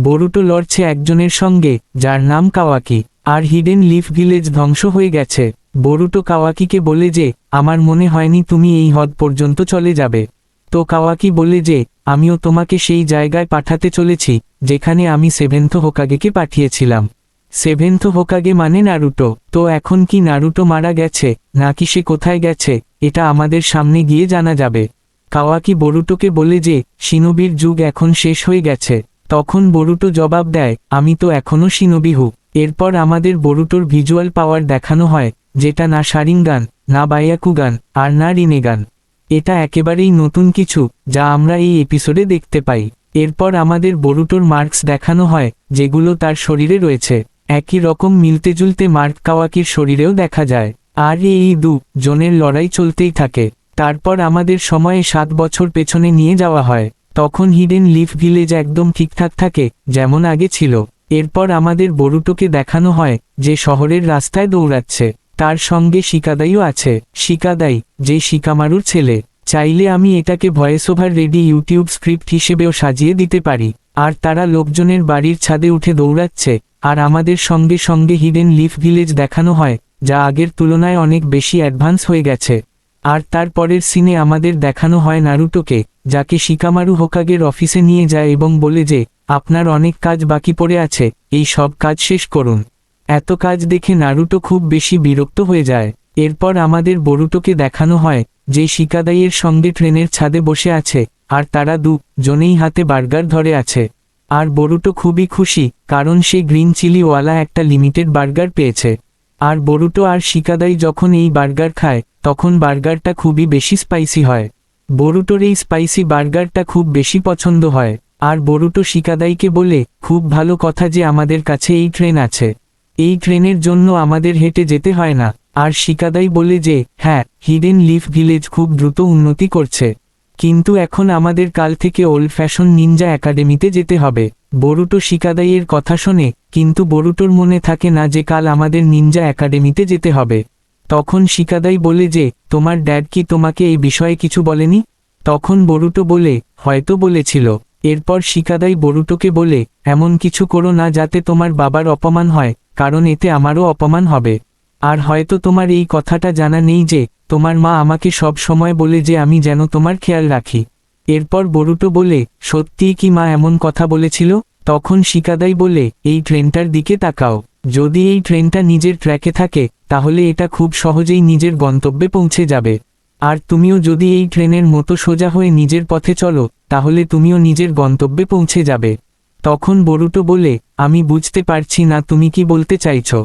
Boruto লড়ছে একজনের সঙ্গে, যার নাম কাওয়াকি। আর হিডেন লিফ ভিলেজ ধ্বংস হয়ে গেছে। বরুটো কাওয়াকিকে বলে যে, আমার মনে হয়নি তুমি এই হ্রদ পর্যন্ত চলে যাবে। তো কাওয়াকি বলে যে, আমিও তোমাকে সেই জায়গায় পাঠাতে চলেছি যেখানে আমি সেভেন্থ হোকাগেকে পাঠিয়েছিলাম। সেভেন্থ হোকাগে মানে নারুটো। তো এখন কি নারুটো মারা গেছে নাকি সে কোথায় গেছে, এটা আমাদের সামনে গিয়ে জানা যাবে। কাওয়াকি বরুটোকে বলে যে, শিনোবির যুগ এখন শেষ হয়ে গেছে। তখন বরুটো জবাব দেয়, আমি তো এখনও শিনোবি হু। এরপর আমাদের বরুটোর ভিজুয়াল পাওয়ার দেখানো হয়, যেটা না শারিঙ্গান, না বায়াকুগান, আর না রিনেগান। এটা একেবারেই নতুন কিছু, যা আমরা এই এপিসোডে দেখতে পাই। এরপর আমাদের বরুটোর মার্কস দেখানো হয়, যেগুলো তার শরীরে রয়েছে। একই রকম মিলতেজুলতে মার্ক কাওয়াকির শরীরেও দেখা যায়। আর এই জনের লড়াই চলতেই থাকে। তারপর আমাদের সময়ে 7 বছর পেছনে নিয়ে যাওয়া হয়। তখন হিডেন লিফ ভিলেজ একদম ঠিকঠাক থাকে, যেমন আগে ছিল। এরপর আমাদের বরুটোকে দেখানো হয় যে শহরের রাস্তায় দৌড়াচ্ছে। তার সঙ্গে শিকাদাইও আছে। শিকাদাই, যে শিকামারুর ছেলে। চাইলে আমি এটাকে voice over ready YouTube script হিসেবেও সাজিয়ে দিতে পারি। আর তারা লোকজনের বাড়ির ছাদে উঠে দৌড়াচ্ছে। আর আমাদের সঙ্গে সঙ্গে হিডেন লিফ ভিলেজ দেখানো হয়, যা আগের তুলনায় অনেক বেশি অ্যাডভান্স হয়ে গেছে। আর তারপরের সিনে আমাদের দেখানো হয় নারুটোকে, যাকে শিকামারু হোকাগের অফিসে নিয়ে যায় এবং বলে যে, আপনার অনেক কাজ বাকি পড়ে আছে, এই সব কাজ শেষ করুন। এত কাজ দেখে নারুটো খুব বেশি বিরক্ত হয়ে যায়। এরপর আমাদের বরুটোকে দেখানো হয় যে শিকাদাইয়ের সঙ্গে ট্রেনের ছাদে বসে আছে, আর তারা জনেই হাতে বার্গার ধরে আছে। আর বরুটো খুবই খুশি, কারণ সে গ্রিন চিলিওয়ালা একটা লিমিটেড বার্গার পেয়েছে। আর বরুটো আর শিকাদাই যখন এই বার্গার খায়, তখন বার্গারটা খুবই বেশি স্পাইসি হয়। বরুটোর এই স্পাইসি বার্গারটা খুব বেশি পছন্দ হয়। আর বরুটো শিকাদাইকে বলে, খুব ভালো কথা যে আমাদের কাছে এই ট্রেন আছে। এই ট্রেনের জন্য আমাদের হেঁটে যেতে হয় না। আর শিকাদাই বলে যে, হ্যাঁ, হিডেন লিফ ভিলেজ খুব দ্রুত উন্নতি করছে। কিন্তু এখন আমাদের কাল থেকে ওল্ড ফ্যাশন নিনজা একাডেমিতে যেতে হবে। বরুটো শিকাদাইয়ের কথা শোনে, কিন্তু বরুটোর মনে থাকে না যে কাল আমাদের নিনজা একাডেমিতে যেতে হবে। তখন শিকাদাই বলে যে, তোমার ড্যাড কি তোমাকে এই বিষয়ে কিছু বলেনি? তখন বরুটো বলে, হয়তো বলেছিল। এরপর শিকাদাই বরুটোকে বলে, এমন কিছু করো না যাতে তোমার বাবার অপমান হয়, কারণ এতে আমারও অপমান হবে। আর হয়তো তোমার এই কথাটা জানা নেই যে, তোমার মা আমাকে সব সময় বলে যে আমি যেন তোমার খেয়াল রাখি। এরপর বরুটো বলে, সত্যিই কি মা এমন কথা বলেছিল? তখন শিকাদাই বলে, এই ট্রেনটার দিকে তাকাও। যদি এই ট্রেনটা নিজের ট্র্যাকে থাকে, তাহলে এটা খুব সহজেই নিজের গন্তব্যে পৌঁছে যাবে। আর তুমিও যদি এই ট্রেনের মতো সোজা হয়ে নিজের পথে চলো, তাহলে তুমিও নিজের গন্তব্যে পৌঁছে যাবে। তখন বরুটো বলে, আমি বুঝতে পারছি না তুমি কি বলতে চাইছো।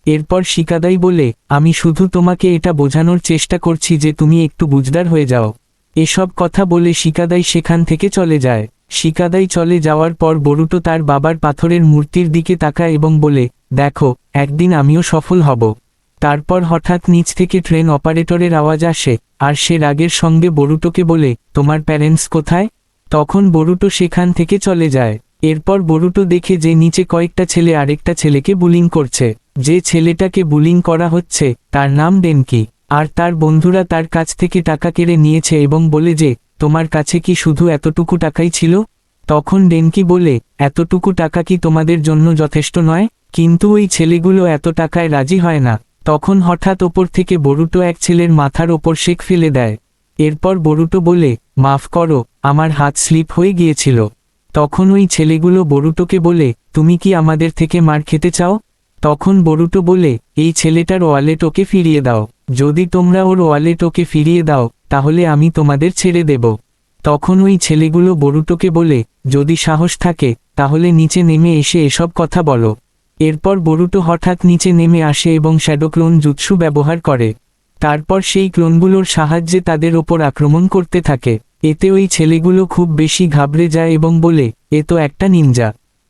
এরপর শিকাদাই বলে, আমি শুধু তোমাকে এটা বোঝানোর চেষ্টা করছি যে তুমি একটু বুঝদার হয়ে যাও। এসব কথা বলে শিকাদাই সেখান থেকে চলে যায়। শিকাদাই চলে যাওয়ার পর বরুটো তার বাবার পাথরের মূর্তির দিকে তাকায় এবং বলে, দেখো, একদিন আমিও সফল হব। তারপর হঠাৎ নিচ থেকে ট্রেন অপারেটরের আওয়াজ আসে, আর সে রাগের সঙ্গে বরুটোকে বলে, তোমার প্যারেন্টস কোথায়? তখন বরুটো সেখান থেকে চলে যায়। এরপর বরুটো দেখে যে নিচে কয়েকটা ছেলে আরেকটা ছেলেকে বুলিং করছে। যে ছেলেটাকে বুলিং করা হচ্ছে, তার নাম ডেনকি। আর তার বন্ধুরা তার কাছ থেকে টাকা কেড়ে নিয়েছে এবং বলে যে, তোমার কাছে কি শুধু এতটুকু টাকাই ছিল? তখন ডেনকি বলে, এতটুকু টাকা কি তোমাদের জন্য যথেষ্ট নয়? কিন্তু ওই ছেলেগুলো এত টাকায় রাজি হয় না। তখন হঠাৎ ওপর থেকে বরুটো এক ছেলের মাথার ওপর শেক ফেলে দেয়। এরপর বরুটো বলে, মাফ করো, আমার হাত স্লিপ হয়ে গিয়েছিল। তখন ওই ছেলেগুলো বরুটোকে বলে, তুমি কি আমাদের থেকে মার খেতে চাও? তখন বরুটো বলে, এই ছেলেটার ওয়ালেট ওকে ফিরিয়ে দাও। যদি তোমরা ওর ওয়ালেট ওকে ফিরিয়ে দাও, তাহলে আমি তোমাদের ছেড়ে দেব। তখন ওই ছেলেগুলো বরুটোকে বলে, যদি সাহস থাকে, তাহলে নিচে নেমে এসে এসব কথা বলো। এরপর বরুটো হঠাৎ নিচে নেমে আসে এবং শ্যাডো ক্লোন জুৎসু ব্যবহার করে। তারপর সেই ক্লোনগুলোর সাহায্যে তাদের ওপর আক্রমণ করতে থাকে। এতে ওই ছেলেগুলো খুব বেশি ঘাবড়ে যায় এবং বলে, এ তো একটা নিনজা।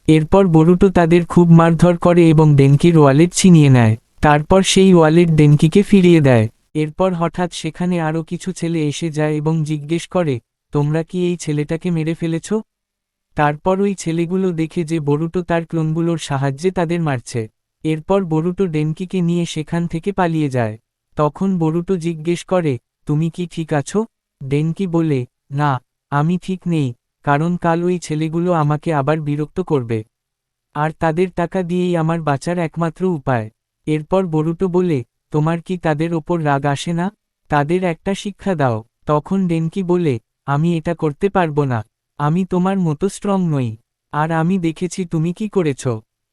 এরপর বরুটো তাদের খুব মারধর করে এবং ডেনকির ওয়ালেট ছিনিয়ে নেয়। তারপর সেই ওয়ালেট ডেনকিকে ফিরিয়ে দেয়। এরপর হঠাৎ সেখানে আরও কিছু ছেলে এসে যায় এবং জিজ্ঞেস করে, তোমরা কি এই ছেলেটাকে মেরে ফেলেছ? তারপর ওই ছেলেগুলো দেখে যে বরুটো তার ক্লোনগুলোর সাহায্যে তাদের মারছে। এরপর বরুটো ডেনকিকে নিয়ে সেখান থেকে পালিয়ে যায়। তখন বরুটো জিজ্ঞেস করে, তুমি কি ঠিক আছো? ডেনকি বলে, না, আমি ঠিক নেই, কারণ কাল ওই ছেলেগুলো আমাকে আবার বিরক্ত করবে। আর তাদের টাকা দিয়েই আমার বাঁচার একমাত্র উপায়। এরপর বরুটো বলে, তোমার কি তাদের ওপর রাগ আসে না? তাদের একটা শিক্ষা দাও। তখন ডেনকি বলে, আমি এটা করতে পারবো না। আমি তোমার মতো স্ট্রং নই। আর আমি দেখেছি তুমি কি করেছ।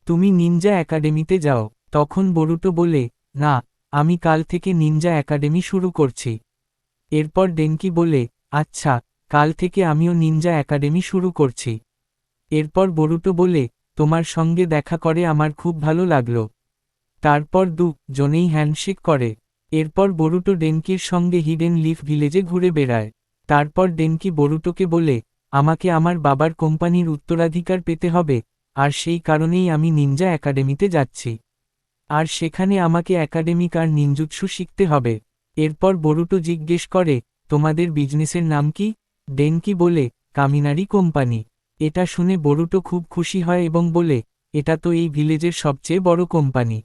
তুমি নিনজা একাডেমিতে যাও। তখন বরুটো বলে, না, আমি কাল থেকে নিনজা একাডেমি শুরু করছি। এরপর ডেনকি বলে, আচ্ছা, কাল থেকে আমিও নিনজা একাডেমি শুরু করছি। এরপর বরুটো বলে, তোমার সঙ্গে দেখা করে আমার খুব ভালো লাগলো। তারপর জনেই হ্যান্ডশেক করে। এরপর বরুটো ডেনকির সঙ্গে হিডেন লিফ ভিলেজে ঘুরে বেড়ায়। তারপর ডেনকি বরুটোকে বলে, আমাকে আমার বাবার কোম্পানির উত্তরাধিকার পেতে হবে, আর সেই কারণেই আমি নিনজা একাডেমিতে যাচ্ছি। আর সেখানে আমাকে একাডেমিক আর নিনজুৎসু শিখতে হবে। এরপর বরুটো জিজ্ঞেস করে, তোমাদের বিজনেসের নাম কি? ডেনকি বলে, কামিনারি কোম্পানি। এটা শুনে বরুটো খুব খুশি হয় এবং বলে, এটা তো এই ভিলেজের সবচেয়ে বড় কোম্পানি।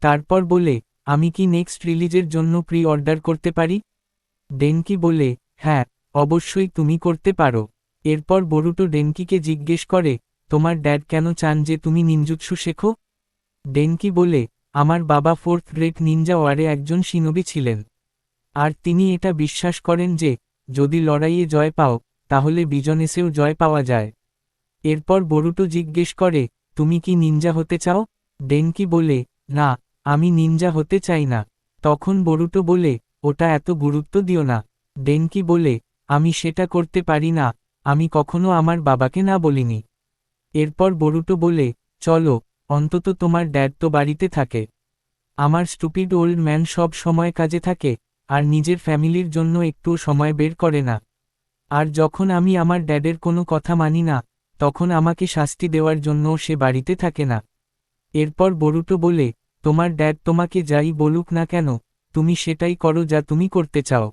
তারপর বলে, আমি কি নেক্সট রিলিজের জন্য প্রি অর্ডার করতে পারি? ডেনকি বলে, হ্যাঁ, অবশ্যই তুমি করতে পারো। এরপর বরুটো ডেনকিকে জিজ্ঞেস করে, তোমার ড্যাড কেন চান যে তুমি নিনজুৎসু শেখো? ডেনকি বলে, আমার বাবা 4th গ্রেড নিনজা ওয়ারে একজন শিনোবি ছিলেন। আর তিনি এটা বিশ্বাস করেন যে, যদি লড়াইয়ে জয় পাও, তাহলে বিজনেসেও জয় পাওয়া যায়। এরপর বরুটো জিজ্ঞেস করে, তুমি কি নিনজা হতে চাও? ডেনকি বলে, না, আমি নিনজা হতে চাই না। তখন বরুটো বলে, ওটা এত গুরুত্ব দিও না। ডেনকি বলে, আমি সেটা করতে পারি না, আমি কখনো আমার বাবাকে না বলিনি। এরপর বরুটো বলে, চলো, অন্তত তোমার ড্যাড তো বাড়িতে থাকে। আমার স্টুপিড ওল্ড ম্যান সব সময় কাজে থাকে, আর নিজের ফ্যামিলির জন্য একটুও সময় বের করে না। আর যখন আমি আমার ড্যাডের কোনো কথা মানি না, তখন আমাকে শাস্তি দেওয়ার জন্যও সে বাড়িতে থাকে না। এরপর বরুটো বলে, তোমার ড্যাড তোমাকে যাই বলুক না কেন, তুমি সেটাই করো যা তুমি করতে চাও।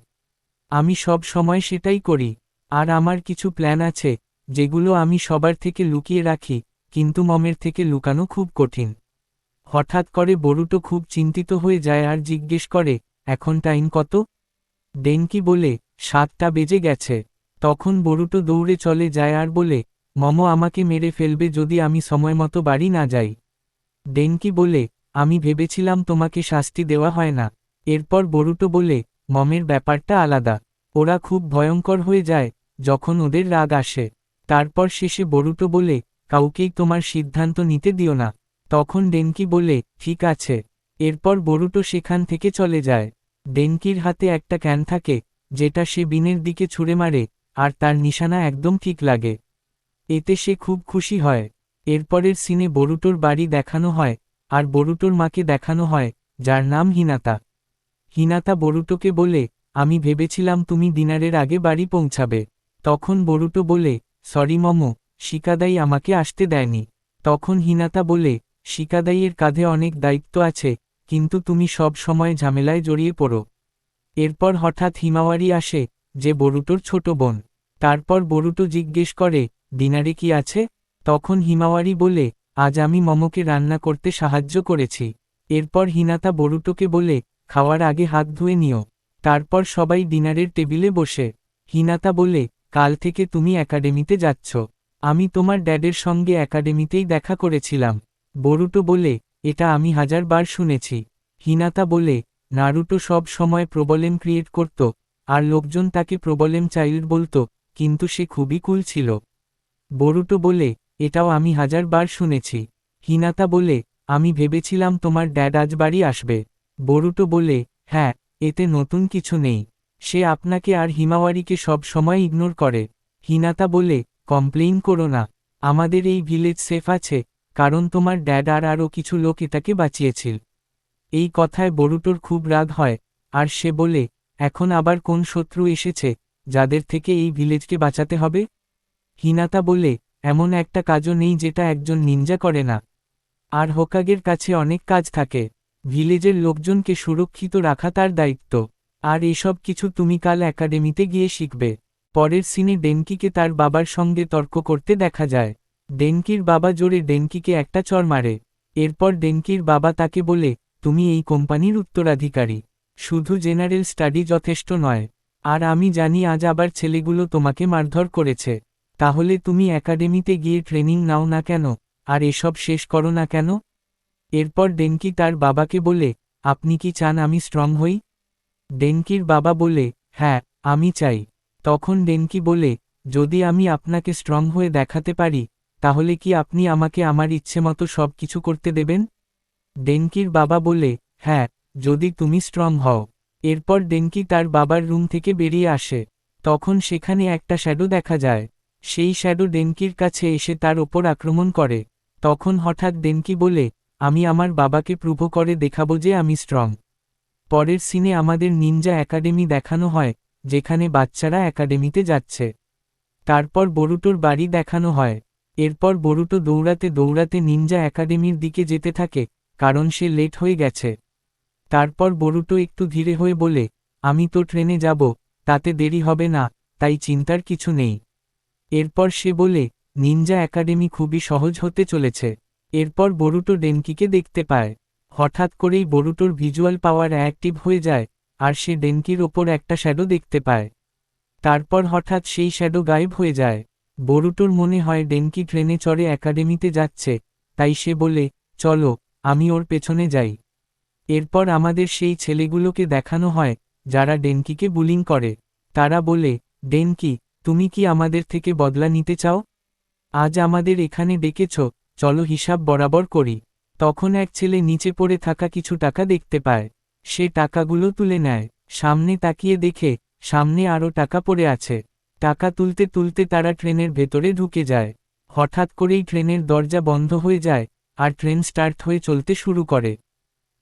আমি সব সময় সেটাই করি। আর আমার কিছু প্ল্যান আছে, যেগুলো আমি সবার থেকে লুকিয়ে রাখি, কিন্তু মমের থেকে লুকানো খুব কঠিন। হঠাৎ করে বরুটো খুব চিন্তিত হয়ে যায় আর জিজ্ঞেস করে, এখন টাইম কত? ডেনকি বলে, 7টা বেজে গেছে। তখন বরুটো দৌড়ে চলে যায় আর বলে, মমো আমাকে মেরে ফেলবে যদি আমি সময়মতো বাড়ি না যাই। ডেনকি বলে, আমি ভেবেছিলাম তোমাকে শাস্তি দেওয়া হয় না। এরপর বরুটো বলে, মমের ব্যাপারটা আলাদা। ওরা খুব ভয়ঙ্কর হয়ে যায় যখন ওদের রাগ আসে। তারপর শেষে বরুটো বলে, কাউকেই তোমার সিদ্ধান্ত নিতে দিও না। তখন ডেনকি বলে, ঠিক আছে। এরপর বরুটো সেখান থেকে চলে যায়। ডেনকির হাতে একটা ক্যান থাকে, যেটা সে বিনের দিকে ছুঁড়ে মারে, আর তার নিশানা একদম ঠিক লাগে। এতে সে খুব খুশি হয়। এরপরের সিনে বরুটোর বাড়ি দেখানো হয়, আর বরুটোর মাকে দেখানো হয়, যার নাম হিনাতা। হিনাতা বরুটোকে বলে, আমি ভেবেছিলাম তুমি ডিনারের আগে বাড়ি পৌঁছাবে। তখন বরুটো বলে, সরি মমো, শিকাদাই আমাকে আসতে দেয়নি। তখন হিনাতা বলে, শিকাদাইয়ের কাঁধে অনেক দায়িত্ব আছে, কিন্তু তুমি সব সময় ঝামেলায় জড়িয়ে পড়ো। এরপর হঠাৎ হিমাওয়ারি আসে, যে বরুটোর ছোট বোন। তারপর বরুটো জিজ্ঞেস করে, ডিনারে কি আছে? তখন হিমাওয়ারি বলে, আজ আমি মমোকে রান্না করতে সাহায্য করেছি। এরপর হিনাতা বরুটোকে বলে, খাওয়ার আগে হাত ধুয়ে নিও। তারপর সবাই ডিনারের টেবিলে বসে। হিনাতা বলে, কাল থেকে তুমি একাডেমিতে যাচ্ছ। আমি তোমার ড্যাডের সঙ্গে একাডেমিতেই দেখা করেছিলাম। বরুটো বলে, এটা আমি 1000 বার শুনেছি। হিনাতা বলে, নারুটো সব সময় প্রবলেম ক্রিয়েট করত, আর লোকজন তাকে প্রবলেম চাইল্ড বলতো, কিন্তু সে খুবই কুল ছিল। বরুটো বলে, এটাও আমি 1000 বার শুনেছি। হিনাতা বলে, আমি ভেবেছিলাম তোমার ড্যাড আজ বাড়ি আসবে। বরুটো বলে, হ্যাঁ, এতে নতুন কিছু নেই। সে আপনাকে আর হিমাওয়ারিকে সব সময় ইগনোর করে। হিনাতা বলে, কমপ্লেইন করো না। আমাদের এই ভিলেজ সেফ আছে, কারণ তোমার ড্যাড আর আরও কিছু লোক এটাকে বাঁচিয়েছিল। এই কথায় বরুটোর খুব রাগ হয়, আর সে বলে, এখন আবার কোন শত্রু এসেছে, যাদের থেকে এই ভিলেজকে বাঁচাতে হবে? হিনাতা বলে, এমন একটা কাজও নেই যেটা একজন নিনজা করে না। আর হোকাগের কাছে অনেক কাজ থাকে। ভিলেজের লোকজনকে সুরক্ষিত রাখা তার দায়িত্ব। আর এসব কিছু তুমি কাল একাডেমিতে গিয়ে শিখবে। পরের সিনে ডেনকিকে তার বাবার সঙ্গে তর্ক করতে দেখা যায়। ডেনকির বাবা জোরে ডেনকিকে একটা চড় মারে। এরপর ডেনকির বাবা তাকে বলে, তুমি এই কোম্পানির উত্তরাধিকারী। শুধু জেনারেল স্টাডি যথেষ্ট নয়। আর আমি জানি আজ আবার ছেলেগুলো তোমাকে মারধর করেছে। তাহলে তুমি একাডেমিতে গিয়ে ট্রেনিং নাও না কেন? আর এসব শেষ করো না কেন? এরপর ডেনকি তার বাবাকে বলে, আপনি কি চান আমি স্ট্রং হই? ডেনকির বাবা বলে, হ্যাঁ, আমি চাই। তখন ডেনকি বলে, যদি আমি আপনাকে স্ট্রং হয়ে দেখাতে পারি, তাহলে কি আপনি আমাকে আমার ইচ্ছেমতো সব কিছু করতে দেবেন? ডেনকির বাবা বলে, হ্যাঁ, যদি তুমি স্ট্রং হও। এরপর ডেনকি তার বাবার রুম থেকে বেরিয়ে আসে। তখন সেখানে একটা শ্যাডো দেখা যায়। সেই শ্যাডো ডেনকির কাছে এসে তার ওপর আক্রমণ করে। তখন হঠাৎ ডেনকি বলে, আমি আমার বাবাকে প্রুভ করে দেখাবো যে আমি স্ট্রং। পরের সিনে আমাদের নিনজা একাডেমি দেখানো হয়, যেখানে বাচ্চারা একাডেমিতে যাচ্ছে। তারপর বরুটোর বাড়ি দেখানো হয়। এরপর বরুটো দৌড়াতে দৌড়াতে নিনজা একাডেমির দিকে যেতে থাকে, কারণ সে লেট হয়ে গেছে। তারপর বরুটো একটু ধীরে হয়ে বলে, আমি তো ট্রেনে যাব, তাতে দেরি হবে না, তাই চিন্তার কিছু নেই। এরপর সে বলে, নিনজা একাডেমি খুবই সহজ হতে চলেছে। এরপর বরুটো ডেনকিকে দেখতে পায়। হঠাৎ করেই বরুটোর ভিজুয়াল পাওয়ার অ্যাক্টিভ হয়ে যায়, আর সে ডেনকির ওপর একটা শ্যাডো দেখতে পায়। তারপর হঠাৎ সেই শ্যাডো গায়েব হয়ে যায়। বরুটোর মনে হয় ডেনকি ট্রেনে চড়ে একাডেমিতে যাচ্ছে, তাই সে বলে, চলো, আমি ওর পেছনে যাই। এরপর আমাদের সেই ছেলেগুলোকে দেখানো হয়, যারা ডেনকিকে বুলিং করে। তারা বলে, ডেনকি, তুমি কি আমাদের থেকে বদলা নিতে চাও? আজ আমাদের এখানে ডেকেছ, চলো হিসাব বরাবর করি। তখন এক ছেলে নিচে পড়ে থাকা কিছু টাকা দেখতে পায়। সে টাকাগুলো তুলে নেয়। সামনে তাকিয়ে দেখে, সামনে আরও টাকা পড়ে আছে। টাকা তুলতে তুলতে তারা ট্রেনের ভেতরে ঢুকে যায়। হঠাৎ করেই ট্রেনের দরজা বন্ধ হয়ে যায়, আর ট্রেন স্টার্ট হয়ে চলতে শুরু করে।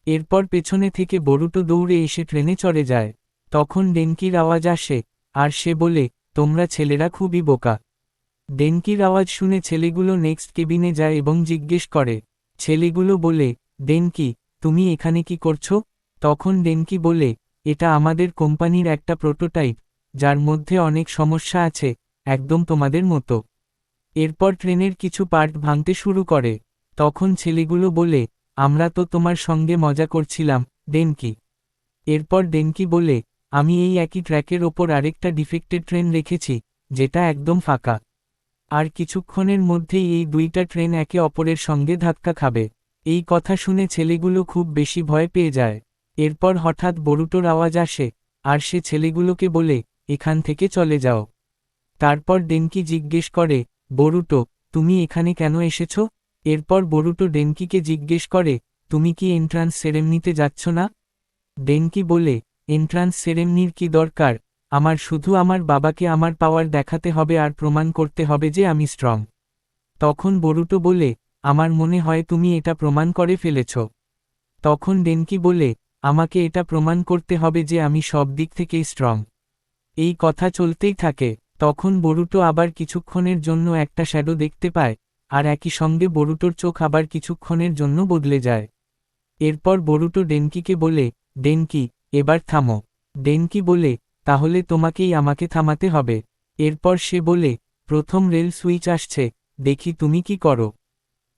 এরপর পেছনে থেকে বরুটো দৌড়ে এসে ট্রেনে চড়ে যায়। তখন ডেনকির আওয়াজ আসে, আর সে বলে, তোমরা ছেলেরা খুবই বোকা। ডেনকির আওয়াজ শুনে ছেলেগুলো নেক্সট কেবিনে যায় এবং জিজ্ঞেস করে। ছেলেগুলো বলে, ডেনকি, তুমি এখানে কি করছো? তখন ডেনকি বলে, এটা আমাদের কোম্পানির একটা প্রোটোটাইপ, যার মধ্যে অনেক সমস্যা আছে, একদম তোমাদের মতো। এরপর ট্রেনের কিছু পার্ট ভাঙতে শুরু করে। তখন ছেলেগুলো বলে, আমরা তো তোমার সঙ্গে মজা করছিলাম, ডেনকি। এরপর ডেনকি বলে, আমি এই একই ট্র্যাকের ওপর আরেকটা ডিফেক্টেড ট্রেন রেখেছি, যেটা একদম ফাঁকা। আর কিছুক্ষণের মধ্যেই এই দুইটা ট্রেন একে অপরের সঙ্গে ধাক্কা খাবে। এই কথা শুনে ছেলেগুলো খুব বেশি ভয় পেয়ে যায়। এরপর হঠাৎ বরুটোর আওয়াজ আসে, আর সে ছেলেগুলোকে বলে, এখান থেকে চলে যাও। তারপর ডেনকি জিজ্ঞেস করে, বরুটো, তুমি এখানে কেন এসেছো? এরপর বরুটো ডেনকিকে জিজ্ঞেস করে, তুমি কি এন্ট্রান্স সেরেমনিতে যাচ্ছ না? ডেনকি বলে, এন্ট্রান্স সেরেমনির কি দরকার? আমার শুধু আমার বাবাকে আমার পাওয়ার দেখাতে হবে আর প্রমাণ করতে হবে যে আমি স্ট্রং। তখন বরুটো বলে, আমার মনে হয় তুমি এটা প্রমাণ করে ফেলেছ। তখন ডেনকি বলে, আমাকে এটা প্রমাণ করতে হবে যে আমি সব দিক থেকেই স্ট্রং। এই কথা চলতেই থাকে। তখন বরুটো আবার কিছুক্ষণের জন্য একটা শ্যাডো দেখতে পায়, আর একই সঙ্গে বরুটোর চোখ আবার কিছুক্ষণের জন্য বদলে যায়। এরপর বরুটো ডেনকিকে বলে, ডেনকি, এবার থামো। ডেনকি বলে, তাহলে তোমাকেই আমাকে থামাতে হবে। এরপর সে বলে, প্রথম রেল সুইচ আসছে, দেখি তুমি কি করো।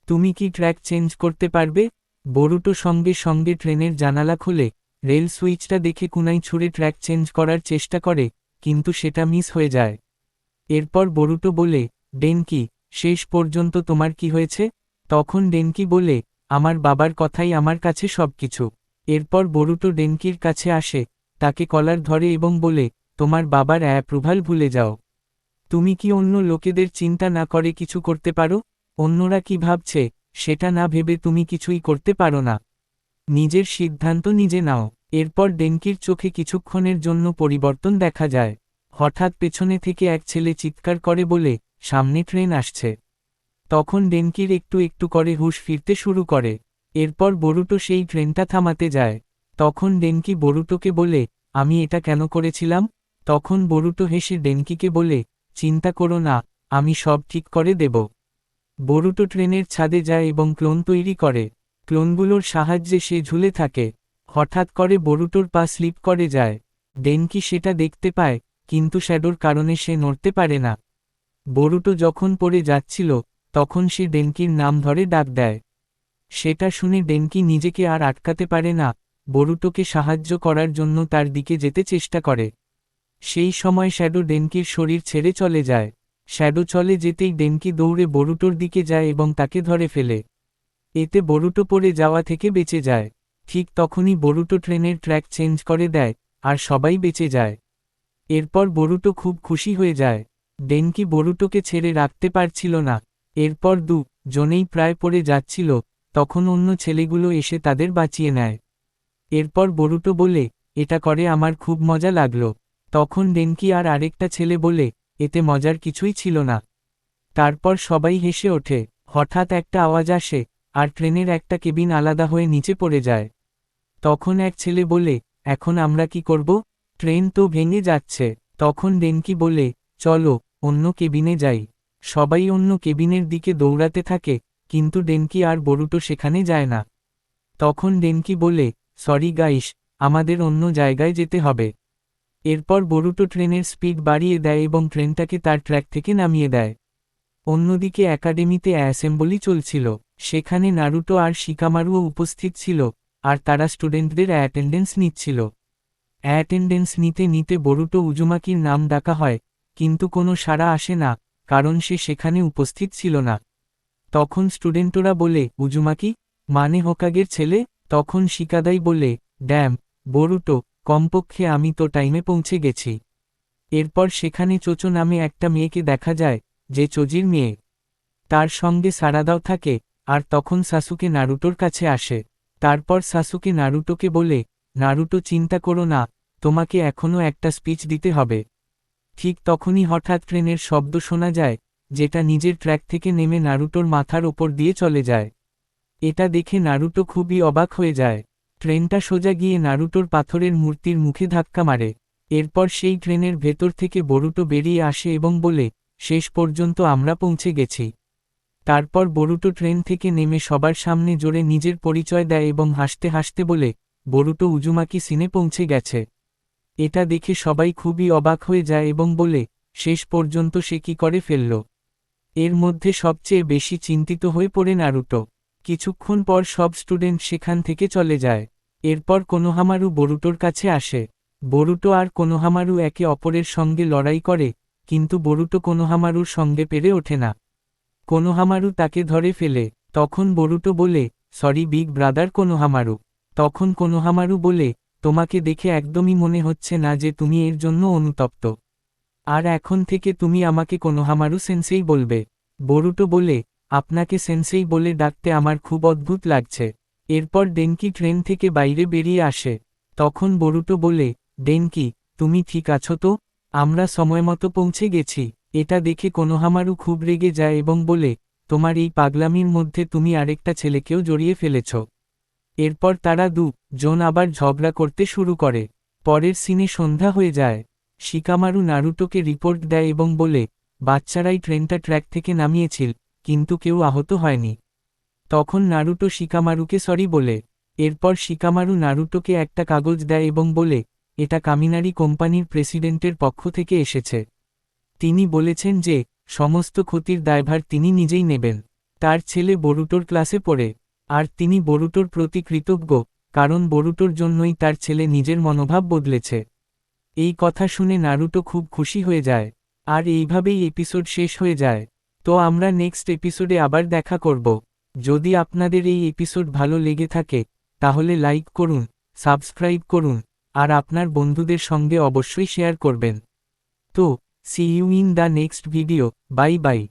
তুমি কি ট্র্যাক চেঞ্জ করতে পারবে? বরুটো সঙ্গে সঙ্গে ট্রেনের জানালা খুলে, রেল সুইচটা দেখে কুনাই ছুঁড়ে ট্র্যাক চেঞ্জ করার চেষ্টা করে, কিন্তু সেটা মিস হয়ে যায়। এরপর বরুটো বলে, ডেনকি, শেষ পর্যন্ত তোমার কি হয়েছে? তখন ডেনকি বলে, আমার বাবার কথাই আমার কাছে সবকিছু। এরপর বরুটো ডেনকির কাছে আসে, তাকে কলার ধরে এবং বলে, তোমার বাবার অ্যাপ্রুভাল ভুলে যাও। তুমি কি অন্য লোকেদের চিন্তা না করে কিছু করতে পারো? অন্যরা কি ভাবছে, সেটা না ভেবে তুমি কিছুই করতে পারো না। নিজের সিদ্ধান্ত নিজে নাও। এরপর ডেনকির চোখে কিছুক্ষণের জন্য পরিবর্তন দেখা যায়। হঠাৎ পেছনে থেকে এক ছেলে চিৎকার করে বলে, সামনে ট্রেন আসছে। তখন ডেনকির একটু একটু করে হুঁশ ফিরতে শুরু করে। এরপর বরুটো সেই ট্রেনটা থামাতে যায়। তখন ডেনকি বরুটোকে বলে, আমি এটা কেন করেছিলাম? তখন বরুটো হেসে ডেনকিকে বলে, চিন্তা করো না, আমি সব ঠিক করে দেব। বরুটো ট্রেনের ছাদে যায় এবং ক্লোন তৈরি করে। ক্লোনগুলোর সাহায্যে সে ঝুলে থাকে। হঠাৎ করে বরুটোর পা স্লিপ করে যায়। ডেনকি সেটা দেখতে পায়, কিন্তু শ্যাডোর কারণে সে নড়তে পারে না। বরুটো যখন পড়ে যাচ্ছিল, তখন সে ডেনকির নাম ধরে ডাক দেয়। সেটা শুনে ডেনকি নিজেকে আর আটকাতে পারে না, বরুটোকে সাহায্য করার জন্য তার দিকে যেতে চেষ্টা করে। সেই সময় শ্যাডো ডেনকির শরীর ছেড়ে চলে যায়। শ্যাডো চলে যেতেই ডেনকি দৌড়ে বরুটোর দিকে যায় এবং তাকে ধরে ফেলে। এতে বরুটো পড়ে যাওয়া থেকে বেঁচে যায়। ঠিক তখনই বরুটো ট্রেনের ট্র্যাক চেঞ্জ করে দেয়, আর সবাই বেঁচে যায়। এরপর বরুটো খুব খুশি হয়ে যায়। ডেনকি বরুটোকে ছেড়ে রাখতে পারছিল না। এরপর জনেই প্রায় পড়ে যাচ্ছিল, তখন অন্য ছেলেগুলো এসে তাদের বাঁচিয়ে নেয়। এরপর বরুটো বলে, এটা করে আমার খুব মজা লাগলো। তখন ডেনকি আর আরেকটা ছেলে বলে, এতে মজার কিছুই ছিল না। তারপর সবাই হেসে ওঠে। হঠাৎ একটা আওয়াজ আসে, আর ট্রেনের একটা কেবিন আলাদা হয়ে নিচে পড়ে যায়। তখন এক ছেলে বলে, এখন আমরা কি করব? ট্রেন তো ভেঙে যাচ্ছে। তখন ডেনকি বলে, চলো অন্য কেবিনে যাই। সবাই অন্য কেবিনের দিকে দৌড়াতে থাকে, কিন্তু ডেনকি আর বরুটো সেখানে যায় না। তখন ডেনকি বলে, সরি গাইস, আমাদের অন্য জায়গায় যেতে হবে। এরপর বরুটো ট্রেনের স্পিড বাড়িয়ে দেয় এবং ট্রেনটাকে তার ট্র্যাক থেকে নামিয়ে দেয়। অন্যদিকে একাডেমিতে অ্যাসেম্বলি চলছিল। সেখানে নারুটো আর শিকামারুও উপস্থিত ছিল, আর তারা স্টুডেন্টদের অ্যাটেন্ডেন্স নিচ্ছিল। অ্যাটেন্ডেন্স নিতে নিতে বরুটো উজুমাকির নাম ডাকা হয়, কিন্তু কোনো সাড়া আসে না, কারণ সে সেখানে উপস্থিত ছিল না। তখন স্টুডেন্টরা বলে, উজুমাকি মানে হোকাগের ছেলে? তখন শিকাদাই বলে, ড্যাম, বরুটো, কমপক্ষে আমি তো টাইমে পৌঁছে গেছি। এরপর সেখানে চোচো নামে একটা মেয়েকে দেখা যায়, যে চোজির মেয়ে। তার সঙ্গে সারাদাও থাকে, আর তখন সাসুকে নারুটোর কাছে আসে। তারপর সাসুকে নারুটোকে বলে, নারুটো চিন্তা করো না, তোমাকে এখনও একটা স্পিচ দিতে হবে। ঠিক তখনই হঠাৎ ট্রেনের শব্দ শোনা যায়, যেটা নিজের ট্র্যাক থেকে নেমে নারুটোর মাথার ওপর দিয়ে চলে যায়। এটা দেখে নারুটো খুবই অবাক হয়ে যায়। ট্রেনটা সোজা গিয়ে নারুটোর পাথরের মূর্তির মুখে ধাক্কা মারে। এরপর সেই ট্রেনের ভেতর থেকে বরুটো বেরিয়ে আসে এবং বলে, শেষ পর্যন্ত আমরা পৌঁছে গেছি। তারপর বরুটো ট্রেন থেকে নেমে সবার সামনে জোরে নিজের পরিচয় দেয় এবং হাসতে হাসতে বলে, বরুটো উজুমাকি সিনে পৌঁছে গেছে। এটা দেখে সবাই খুবই অবাক হয়ে যায় এবং বলে, শেষ পর্যন্ত সে কি করে ফেলল। এর মধ্যে সবচেয়ে বেশি চিন্তিত হয়ে পড়ে নারুটো। কিছুক্ষণ পর সব স্টুডেন্ট সেখান থেকে চলে যায়। এরপর কোনোহামারু বরুটোর কাছে আসে। বরুটো আর কোনোহামারু একে অপরের সঙ্গে লড়াই করে, কিন্তু বরুটো কোনোহামারুর সঙ্গে পেরে ওঠে না। কোনোহামারু তাকে ধরে ফেলে। তখন বরুটো বলে, সরি বিগ ব্রাদার কোনোহামারু। তখন কোনোহামারু বলে, তোমাকে দেখে একদমই মনে হচ্ছে না যে তুমি এর জন্য অনুতপ্ত। আর এখন থেকে তুমি আমাকে কোনোহামারু সেন্সেই বলবে। বরুটো বলে, আপনাকে সেন্সেই বলে ডাকতে আমার খুব অদ্ভুত লাগছে। এরপর ডেনকি ট্রেন থেকে বাইরে বেরিয়ে আসে। তখন বরুটো বলে, ডেনকি, তুমি ঠিক আছো তো? আমরা সময়মতো পৌঁছে গেছি। এটা দেখে কোনোহামারু খুব রেগে যায় এবং বলে, তোমার এই পাগলামির মধ্যে তুমি আরেকটা ছেলেকেও জড়িয়ে ফেলেছ। এরপর তারা জন আবার ঝগড়া করতে শুরু করে। পরের সিনে সন্ধ্যা হয়ে যায়। শিকামারু নারুটোকে রিপোর্ট দেয় এবং বলে, বাচ্চারাই ট্রেনটা ট্র্যাক থেকে নামিয়েছিল, কিন্তু কেউ আহত হয়নি। তখন নারুটো শিকামারুকে সরি বলে। এরপর শিকামারু নারুটোকে একটা কাগজ দেয় এবং বলে, এটা কামিনারি কোম্পানির প্রেসিডেন্টের পক্ষ থেকে এসেছে। তিনি বলেছেন যে, সমস্ত ক্ষতির দায়ভার তিনি নিজেই নেবেন। তার ছেলে বরুটোর ক্লাসে পড়ে, আর তিনি বরুটোর প্রতি কৃতজ্ঞ, কারণ বরুটোর জন্যই তার ছেলে নিজের মনোভাব বদলেছে। এই কথা শুনে নারুটো খুব খুশি হয়ে যায়। আর এইভাবেই এপিসোড শেষ হয়ে যায়। তো আমরা নেক্সট এপিসোডে আবার দেখা করব। যদি আপনাদের এই এপিসোড ভালো লেগে থাকে, তাহলে লাইক করুন, সাবস্ক্রাইব করুন, আর আপনার বন্ধুদের সঙ্গে অবশ্যই শেয়ার করবেন। তো, see you in the next video, bye bye.